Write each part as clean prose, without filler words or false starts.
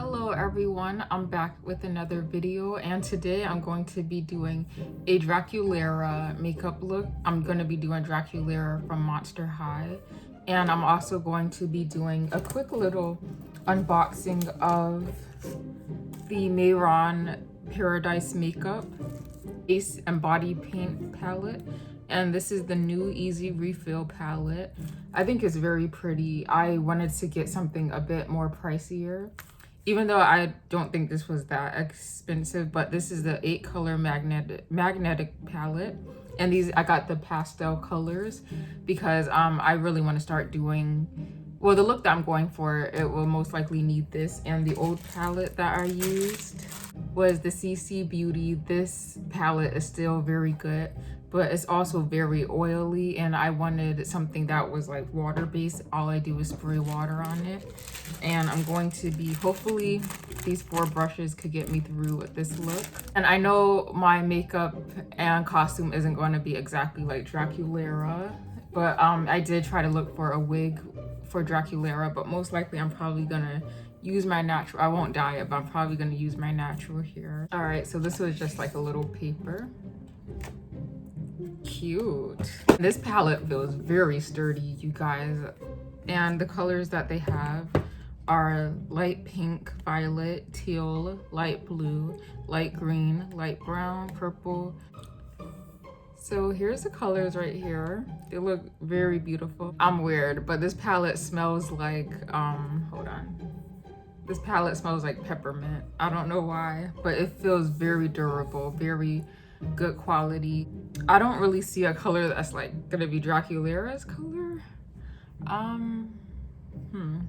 Hello everyone, I'm back with another video, and today I'm going to be doing a Draculaura makeup look. I'm going to be doing Draculaura from Monster High, and I'm also going to be doing a quick little unboxing of the Mehron Paradise Makeup Face and Body Paint palette. And this is the new Easy Refill palette. I think it's very pretty. I wanted to get something a bit more pricier, even though I don't think this was that expensive, but this is the 8 color magnetic palette. And these, I got the pastel colors because I really want to start doing, well, the look that I'm going for, it will most likely need this. And the old palette that I used was the CC Beauty. This palette is still very good, but it's also very oily, and I wanted something that was like water-based. All I do is spray water on it. And I'm going to be, hopefully these 4 brushes could get me through this look. And I know my makeup and costume isn't going to be exactly like Draculaura, but I did try to look for a wig for Draculaura, but most likely I'm probably gonna use my natural. I won't dye it, but I'm probably gonna use my natural here. All right, so this was just like a little paper. Cute. This palette feels very sturdy, you guys. And the colors that they have are light pink, violet, teal, light blue, light green, light brown, purple. So here's the colors right here. They look very beautiful. I'm weird, but this palette smells like, hold on. This palette smells like peppermint. I don't know why, but it feels very durable, very good quality. I don't really see a color that's like gonna be Draculaura's color.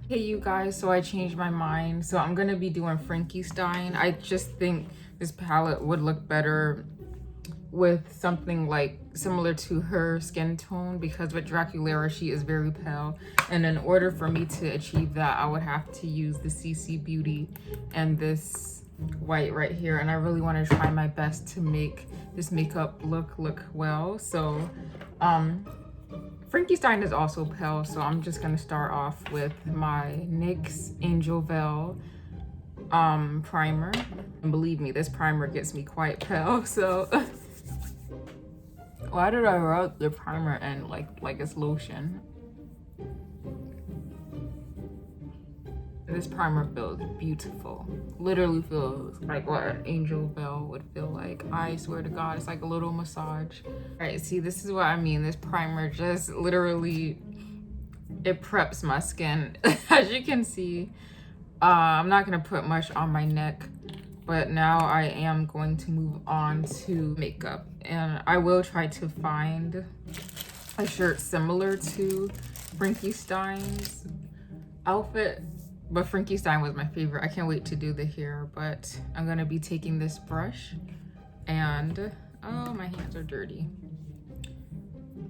Hey you guys, so I changed my mind. So I'm gonna be doing Frankie Stein. I just think this palette would look better with something like similar to her skin tone, because with Draculaura she is very pale, and in order for me to achieve that I would have to use the CC Beauty and this white right here, and I really want to try my best to make this makeup look well. So Frankie Stein is also pale, so I'm just gonna start off with my NYX Angel Veil primer, and believe me, this primer gets me quite pale. So why did I rub the primer in like it's lotion? This primer feels beautiful. Literally feels like what an Angel Veil would feel like. I swear to God, it's like a little massage. All right, see, this is what I mean. This primer just literally, it preps my skin. As you can see, I'm not gonna put much on my neck, but now I am going to move on to makeup. And I will try to find a shirt similar to Frankie Stein's outfit. But Frankie Stein was my favorite. I can't wait to do the hair, but I'm gonna be taking this brush and, oh, my hands are dirty.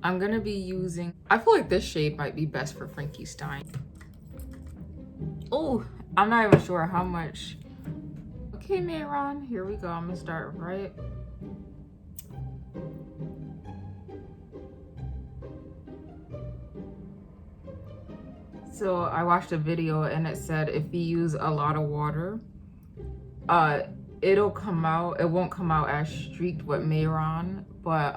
I'm gonna be using, I feel like this shade might be best for Frankie Stein. Oh, I'm not even sure how much. Okay, Mehron, here we go. I'm gonna start right. So I watched a video and it said if you use a lot of water, it'll come out, it won't come out as streaked with Mehron, but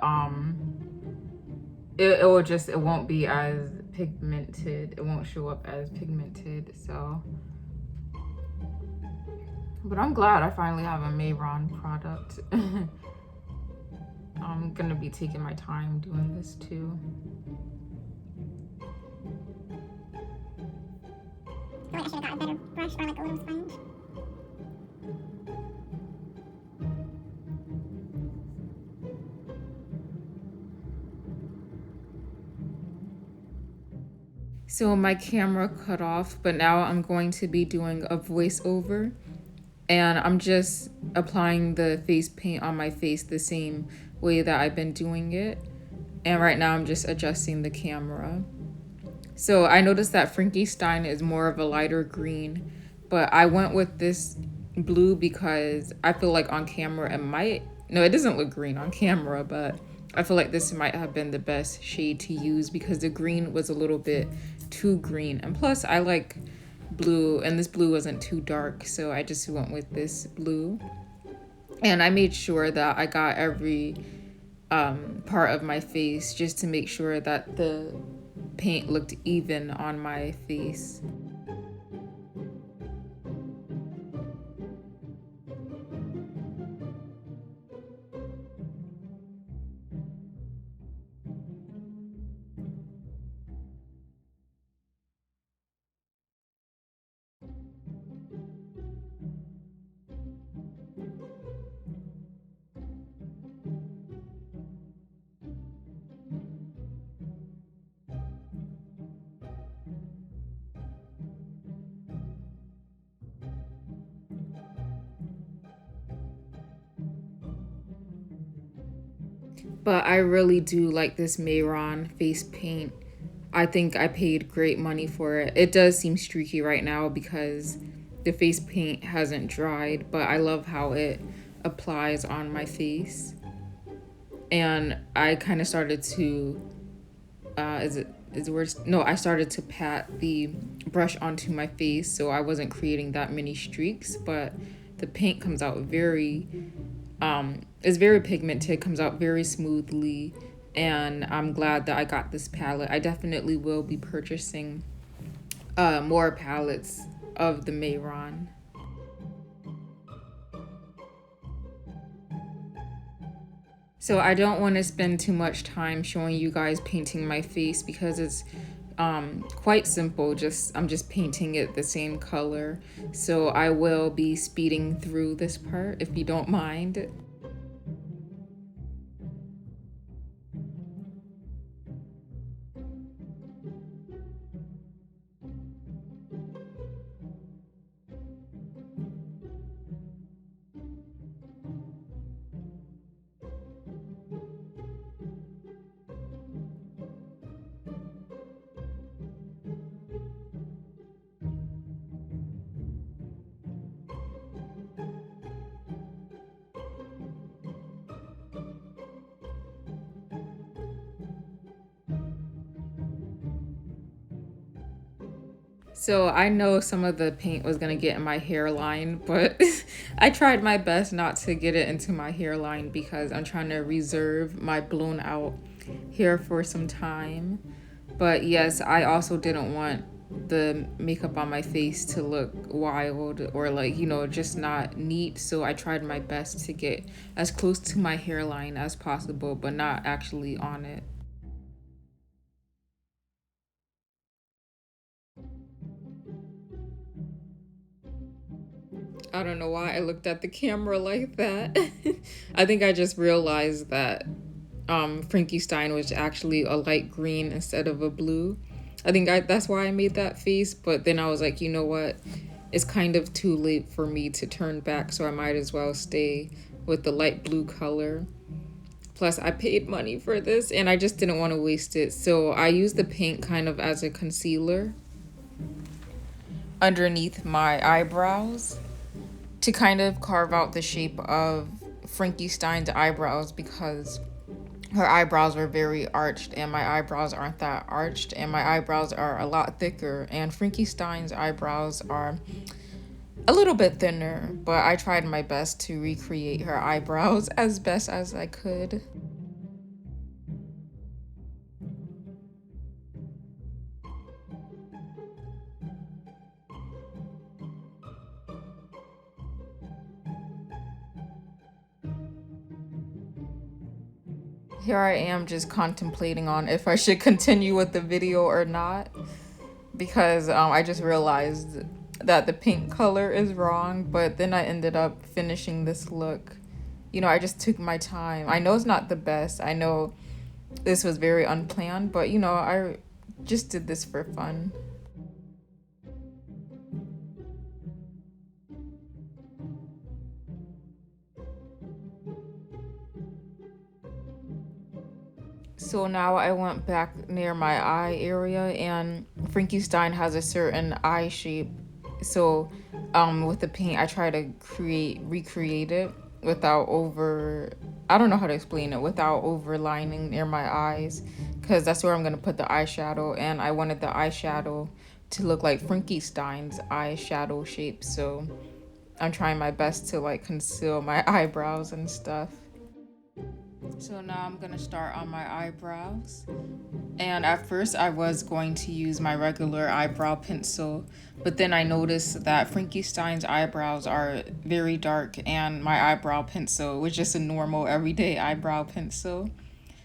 it won't be as pigmented. It won't show up as pigmented, so. But I'm glad I finally have a Mehron product. I'm gonna be taking my time doing this too. I should have got a better brush or like a little sponge. So my camera cut off, but now I'm going to be doing a voiceover, and I'm just applying the face paint on my face the same way that I've been doing it. And right now I'm just adjusting the camera. So I noticed that Frankie Stein is more of a lighter green, but I went with this blue because I feel like on camera it might, no, it doesn't look green on camera, but I feel like this might have been the best shade to use because the green was a little bit too green. And plus I like blue, and this blue wasn't too dark, so I just went with this blue. And I made sure that I got every part of my face just to make sure that the paint looked even on my face. But I really do like this Mehron face paint. I think I paid great money for it. It does seem streaky right now because the face paint hasn't dried, but I love how it applies on my face. And I kind of started to, is it words? No, I started to pat the brush onto my face so I wasn't creating that many streaks, but the paint comes out very it's very pigmented, comes out very smoothly, and I'm glad that I got this palette. I definitely will be purchasing more palettes of the Mehron. So I don't want to spend too much time showing you guys painting my face because it's quite simple. I'm just painting it the same color. So I will be speeding through this part if you don't mind. So I know some of the paint was gonna get in my hairline, but I tried my best not to get it into my hairline because I'm trying to reserve my blown out hair for some time. But yes, I also didn't want the makeup on my face to look wild or like, just not neat. So I tried my best to get as close to my hairline as possible, but not actually on it. I don't know why I looked at the camera like that. I think I just realized that Frankie Stein was actually a light green instead of a blue. That's why I made that face, but then I was like, you know what? It's kind of too late for me to turn back, so I might as well stay with the light blue color. Plus, I paid money for this, and I just didn't want to waste it. So I used the paint kind of as a concealer underneath my eyebrows to kind of carve out the shape of Frankie Stein's eyebrows because her eyebrows were very arched and my eyebrows aren't that arched and my eyebrows are a lot thicker and Frankie Stein's eyebrows are a little bit thinner, but I tried my best to recreate her eyebrows as best as I could. Here I am just contemplating on if I should continue with the video or not because I just realized that the pink color is wrong, but then I ended up finishing this look. I just took my time. I know it's not the best. I know this was very unplanned, but I just did this for fun. So now I went back near my eye area and Frankie Stein has a certain eye shape. So with the paint, I try to recreate it without I don't know how to explain it, without overlining near my eyes because that's where I'm going to put the eyeshadow and I wanted the eyeshadow to look like Frankie Stein's eyeshadow shape, so I'm trying my best to like conceal my eyebrows and stuff. So now I'm gonna start on my eyebrows. And at first I was going to use my regular eyebrow pencil, but then I noticed that Frankie Stein's eyebrows are very dark and my eyebrow pencil was just a normal everyday eyebrow pencil.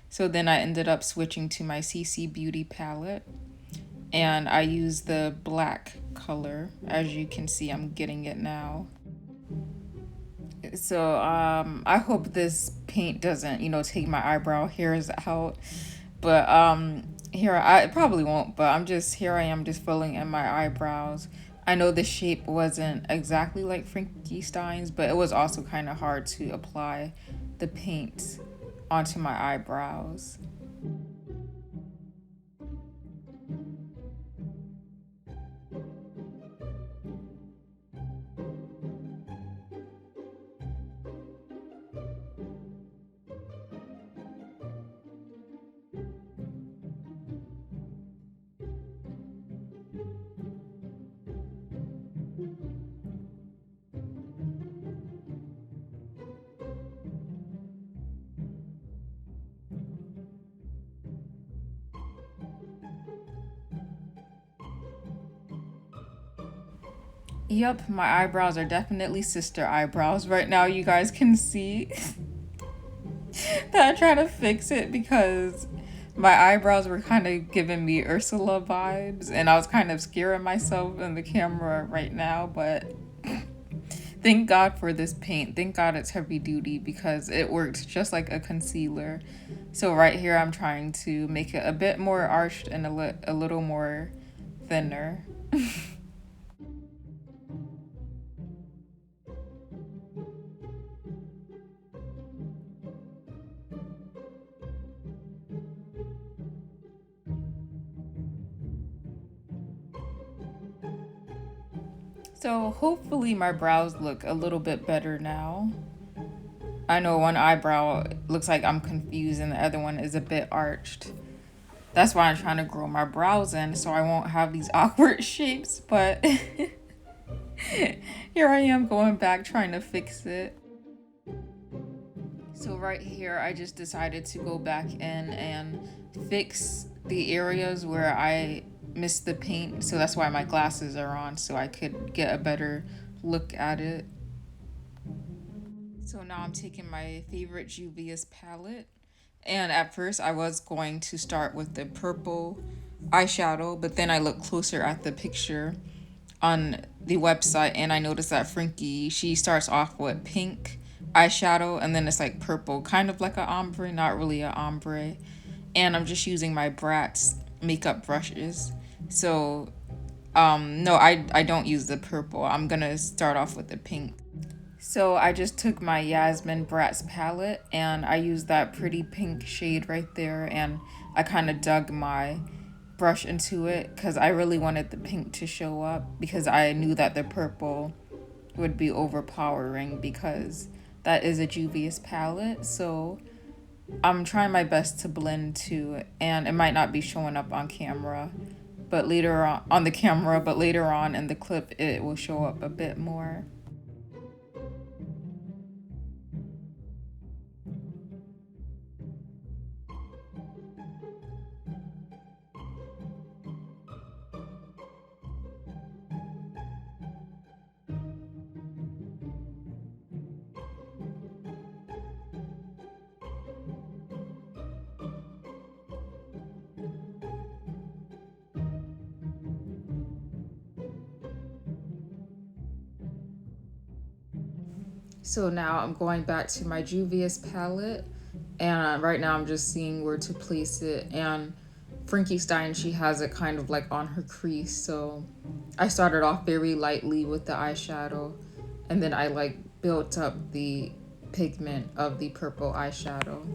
So then I ended up switching to my CC Beauty palette, and I used the black color. As you can see, I'm getting it now. So I hope this paint doesn't, take my eyebrow hairs out. But here it probably won't, but here I am just filling in my eyebrows. I know the shape wasn't exactly like Frankie Stein's, but it was also kind of hard to apply the paint onto my eyebrows. Yep, my eyebrows are definitely sister eyebrows right now. You guys can see that I'm trying to fix it because my eyebrows were kind of giving me Ursula vibes, and I was kind of scaring myself in the camera right now, but thank God for this paint. Thank God it's heavy duty because it works just like a concealer. So right here I'm trying to make it a bit more arched and a little more thinner. So hopefully my brows look a little bit better now. I know one eyebrow looks like I'm confused and the other one is a bit arched. That's why I'm trying to grow my brows in so I won't have these awkward shapes, but here I am going back trying to fix it. So right here, I just decided to go back in and fix the areas where I missed the paint. So that's why my glasses are on, so I could get a better look at it. So now I'm taking my favorite Juvia's palette. And at first I was going to start with the purple eyeshadow, but then I looked closer at the picture on the website and I noticed that Frankie, she starts off with pink eyeshadow and then it's like purple, kind of like an ombre, not really an ombre. And I'm just using my Bratz makeup brushes. So no, I don't use the purple. I'm gonna start off with the pink. So I just took my Yasmin Bratz palette and I used that pretty pink shade right there, and I kind of dug my brush into it because I really wanted the pink to show up because I knew that the purple would be overpowering because that is a Juvia's palette. So I'm trying my best to blend to it, and it might not be showing up on camera, but later on the camera, but later on in the clip it will show up a bit more. So now I'm going back to my Juvia's palette, and right now I'm just seeing where to place it. And Frankie Stein, she has it kind of like on her crease, so I started off very lightly with the eyeshadow, and then I like built up the pigment of the purple eyeshadow.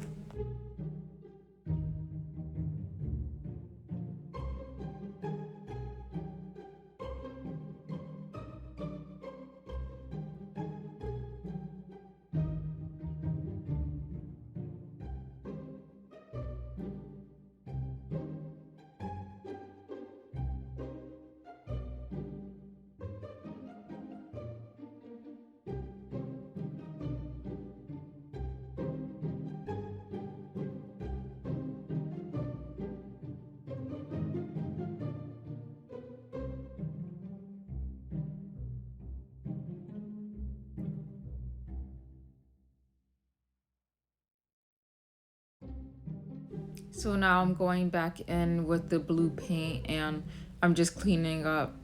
So now I'm going back in with the blue paint and I'm just cleaning up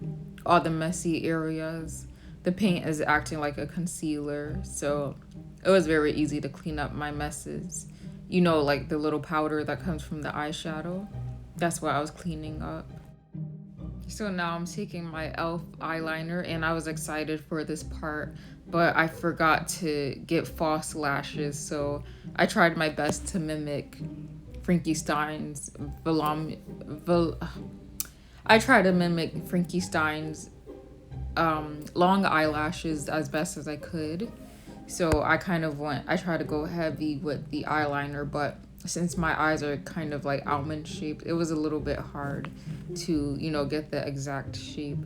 all the messy areas. The paint is acting like a concealer, so it was very easy to clean up my messes. You know, like the little powder that comes from the eyeshadow. That's what I was cleaning up. So now I'm taking my e.l.f. eyeliner and I was excited for this part, but I forgot to get false lashes, so I tried my best to mimic Frankie Stein's I try to mimic Frankie Stein's long eyelashes as best as I could. So I tried to go heavy with the eyeliner, but since my eyes are kind of like almond shaped, it was a little bit hard to, get the exact shape.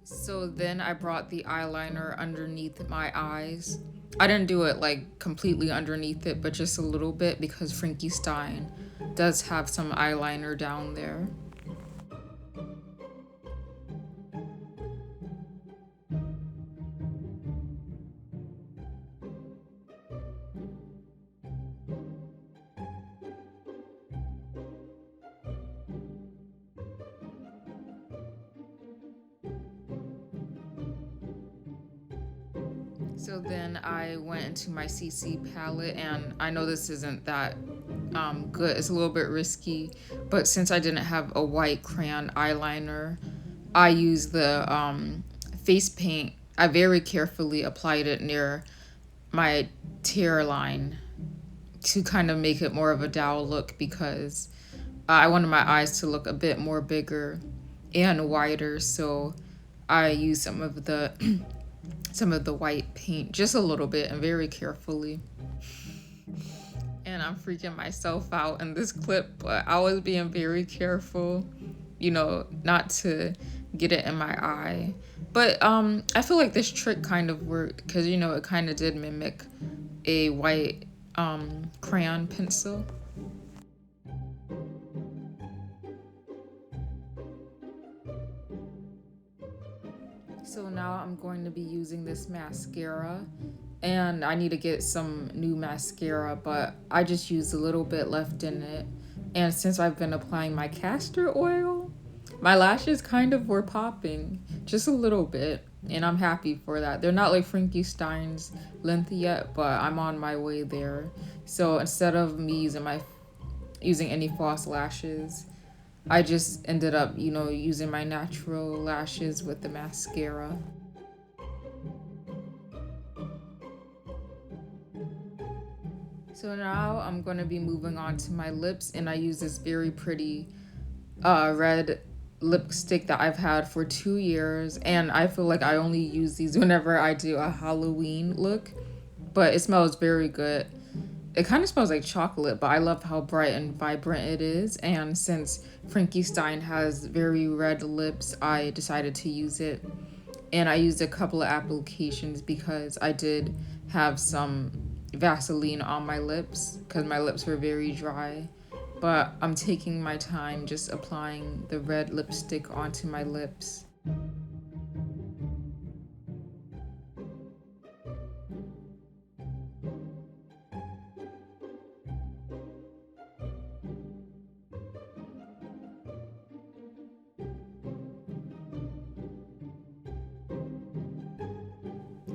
So then I brought the eyeliner underneath my eyes. I didn't do it like completely underneath it, but just a little bit because Frankie Stein does have some eyeliner down there. So then I went into my CC palette, and I know this isn't that good. It's a little bit risky, but since I didn't have a white crayon eyeliner, I used the face paint. I very carefully applied it near my tear line to kind of make it more of a dowel look because I wanted my eyes to look a bit more bigger and wider. So I used some of the some of the white paint, just a little bit and very carefully. And I'm freaking myself out in this clip, but I was being very careful, not to get it in my eye. But I feel like this trick kind of worked because, it kind of did mimic a white crayon pencil. So now I'm going to be using this mascara, and I need to get some new mascara, but I just used a little bit left in it. And since I've been applying my castor oil, my lashes kind of were popping just a little bit, and I'm happy for that. They're not like Frankie Stein's length yet, but I'm on my way there. So instead of me using any false lashes, I just ended up, using my natural lashes with the mascara. So now I'm going to be moving on to my lips, and I use this very pretty red lipstick that I've had for 2 years, and I feel like I only use these whenever I do a Halloween look, but it smells very good. It kind of smells like chocolate, but I love how bright and vibrant it is. And since Frankie Stein has very red lips, I decided to use it. And I used a couple of applications because I did have some Vaseline on my lips because my lips were very dry. But I'm taking my time just applying the red lipstick onto my lips.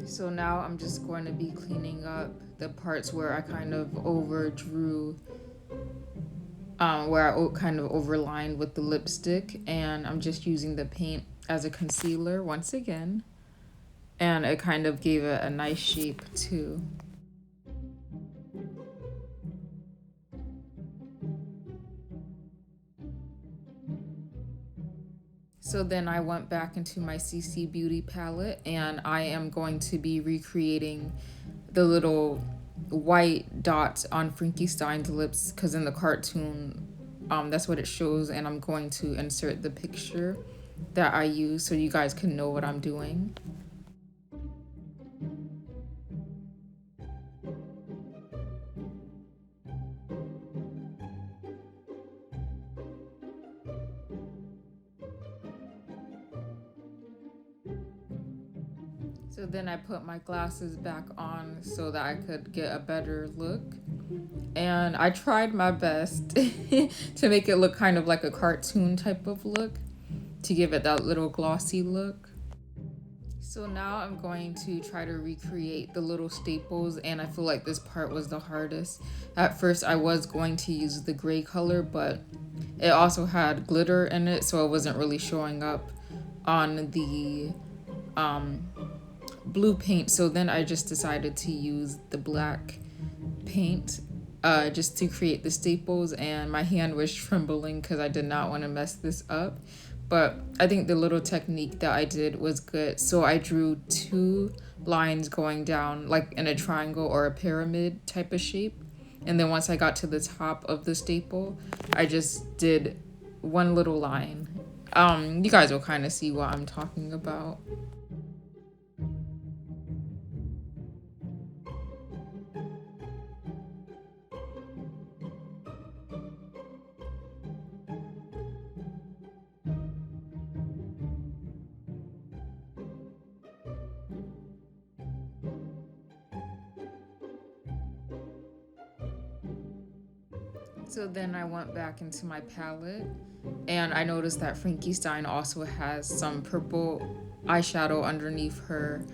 So now I'm just going to be cleaning up the parts where I kind of overdrew, where I kind of overlined with the lipstick, and I'm just using the paint as a concealer once again, and it kind of gave it a nice shape too. So then I went back into my CC Beauty palette and I am going to be recreating the little white dots on Frankie Stein's lips because in the cartoon, that's what it shows, and I'm going to insert the picture that I use so you guys can know what I'm doing. So then I put my glasses back on so that I could get a better look. And I tried my best to make it look kind of like a cartoon type of look, to give it that little glossy look. So now I'm going to try to recreate the little staples, and I feel like this part was the hardest. At first I was going to use the gray color, but it also had glitter in it, so it wasn't really showing up on the blue paint. So then I just decided to use the black paint just to create the staples, and my hand was trembling because I did not want to mess this up. But I think the little technique that I did was good. So I drew 2 lines going down like in a triangle or a pyramid type of shape. And then once I got to the top of the staple, I just did 1 little line. You guys will kind of see what I'm talking about. So then I went back into my palette and I noticed that Frankie Stein also has some purple eyeshadow underneath her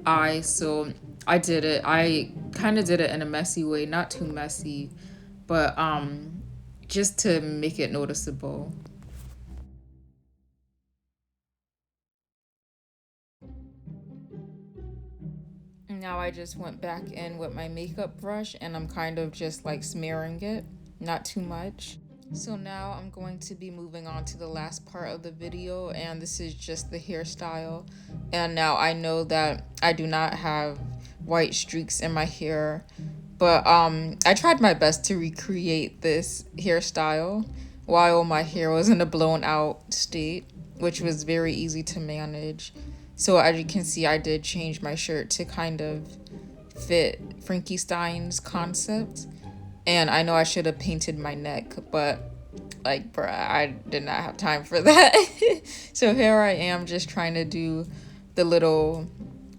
eye. So I did it. I kind of did it in a messy way, not too messy, but just to make it noticeable. Now I just went back in with my makeup brush and I'm kind of just like smearing it, not too much. So now I'm going to be moving on to the last part of the video, and this is just the hairstyle. And now I know that I do not have white streaks in my hair, but I tried my best to recreate this hairstyle while my hair was in a blown out state, which was very easy to manage. So as you can see, I did change my shirt to kind of fit Frankie Stein's concept. And I know I should have painted my neck, but like, bruh, I did not have time for that. So here I am just trying to do the little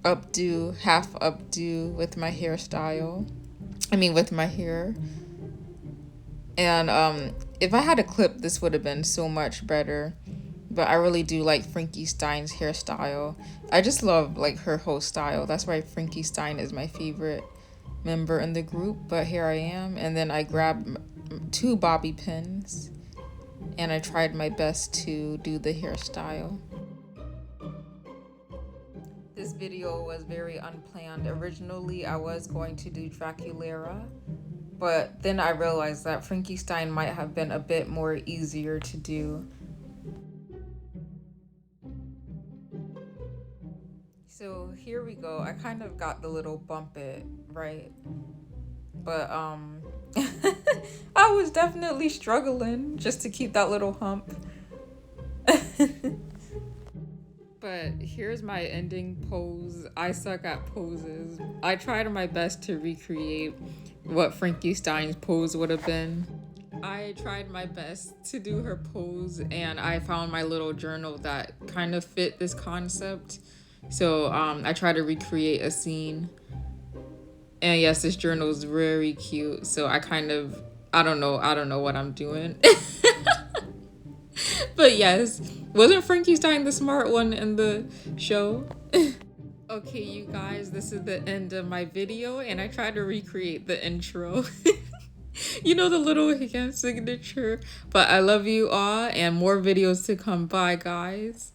updo, half updo with my hairstyle. With my hair. And if I had a clip, this would have been so much better. But I really do like Frankie Stein's hairstyle. I just love like her whole style. That's why Frankie Stein is my favorite member in the group. But here I am, and then I grabbed 2 bobby pins and I tried my best to do the hairstyle. This video was very unplanned. Originally I was going to do Draculaura, but then I realized that Frankie Stein might have been a bit more easier to do. So here we go. I kind of got the little bump it right, but I was definitely struggling just to keep that little hump. But here's my ending pose. I suck at poses. I tried my best to recreate what Frankie Stein's pose would have been. I tried my best to do her pose, and I found my little journal that kind of fit this concept. So I tried to recreate a scene, and yes, this journal is very cute. So I don't know what I'm doing. But yes, wasn't Frankie Stein the smart one in the show? Okay, you guys, this is the end of my video, and I tried to recreate the intro. You know, the little hand signature. But I love you all, and more videos to come. Bye, guys.